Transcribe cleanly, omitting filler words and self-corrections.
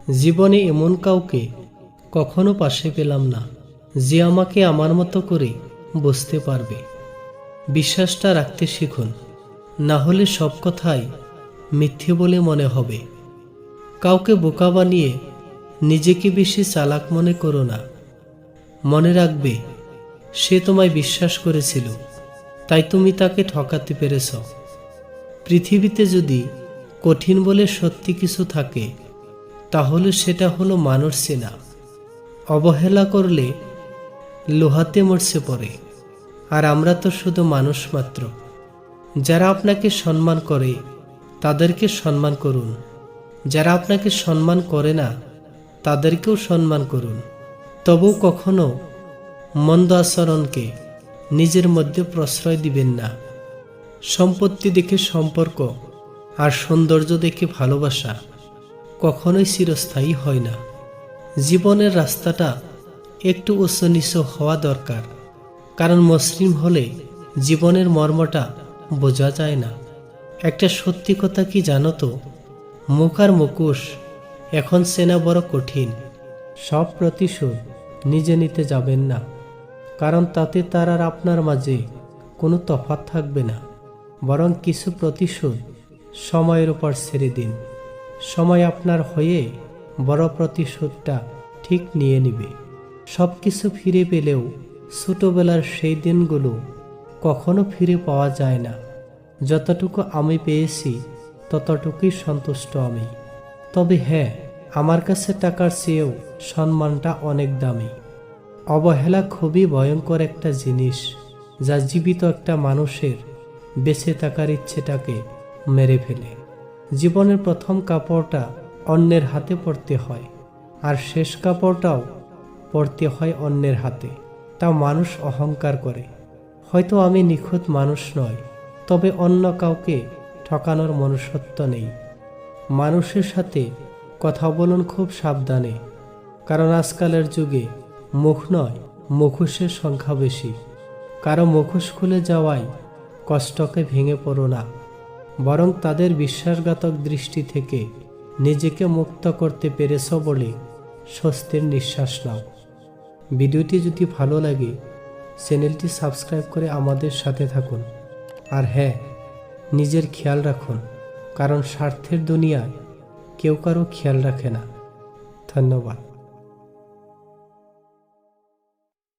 জীবনে এমন কাউকে কখনো পাশে পেলাম না যে আমাকে আমার মতো করে বুঝতে পারবে। বিশ্বাসটা রাখতে শিখুন, না হলে সব কথাই মিথ্যে বলে মনে হবে। কাউকে বোকা বানিয়ে নিজেকে বেশি চালাক মনে করো না। মনে রাখবে, সে তোমায় বিশ্বাস করেছিল, তাই তুমি তাকে ঠকাতে পেরেছ। পৃথিবীতে যদি কঠিন বলে সত্যি কিছু থাকে, তাহলে সেটা হলো মানুষ চেনা। অবহেলা করলে লোহাতে মরচে পড়ে, আর আমরা তো শুধু মানুষ মাত্র। যারা আপনাকে সম্মান করে তাদেরকে সম্মান করুন, যারা আপনাকে সম্মান করে না তাদেরকেও সম্মান করুন। তবু কখনো মন্দ আচরণকে নিজের মধ্যে প্রশ্রয় দিবেন না। সম্পত্তি দেখে সম্পর্ক আর সৌন্দর্য দেখে ভালোবাসা কখনোই চিরস্থায়ী হয় না। জীবনের রাস্তাটা একটু উঁচু নিচু হওয়া দরকার, কারণ মসৃণ হলে জীবনের মর্মটা বোঝা যায় না। একটা সত্যি কথা কি জানো তো, মুখ আর মুখোশ এখন চেনা বড় কঠিন। সব প্রতিশোধ নিজে নিতে যাবেন না, কারণ তাতে তার আর আপনার মাঝে কোনো তফাৎ থাকবে না। বরং কিছু প্রতিশোধ সময়ের উপর ছেড়ে দিন। সময় আপনার হয়ে বড় প্রতিশোধটা ঠিক নিয়ে নিবে। সব কিছু ফিরে পেলেও ছোটবেলার সেই দিনগুলো কখনো ফিরে পাওয়া যায় না। যতটুকু আমি পেয়েছি ততটুকুই সন্তুষ্ট আমি। তবে হ্যাঁ, আমার কাছে টাকার চেয়েও সম্মানটা অনেক দামি। অবহেলা খুবই ভয়ঙ্কর একটা জিনিস, যা জীবিত একটা মানুষের বেঁচে থাকার ইচ্ছেটাকে মেরে ফেলে। জীবনের প্রথম কাপড়টা অন্যের হাতে পরতে হয়, আর শেষ কাপড়টাও পরতে হয় অন্যের হাতে। তা মানুষ অহংকার করে, হয়তো আমি নিখুঁত মানুষ নয়, তবে অন্য কাউকে ঠকানোর মনুষ্যত্ব নেই। মানুষের সাথে কথা বলুন খুব সাবধানে, কারণ আজকালের যুগে মুখ নয়, মুখোশের সংখ্যা বেশি। কারো মুখোশ খুলে যাওয়ায় কষ্টকে ভেঙে পড়ো না, বরং তাদের বিশ্বাসঘাতক দৃষ্টি থেকে নিজেকে মুক্ত করতে পেরেছ বলে স্বস্তির নিঃশ্বাস নাও। ভিডিওটি যদি ভালো লাগে চ্যানেলটি সাবস্ক্রাইব করে আমাদের সাথে থাকুন। আর হ্যাঁ, নিজের খেয়াল রাখুন, কারণ স্বার্থের দুনিয়ায় কেউ কারো খেয়াল রাখে না। ধন্যবাদ।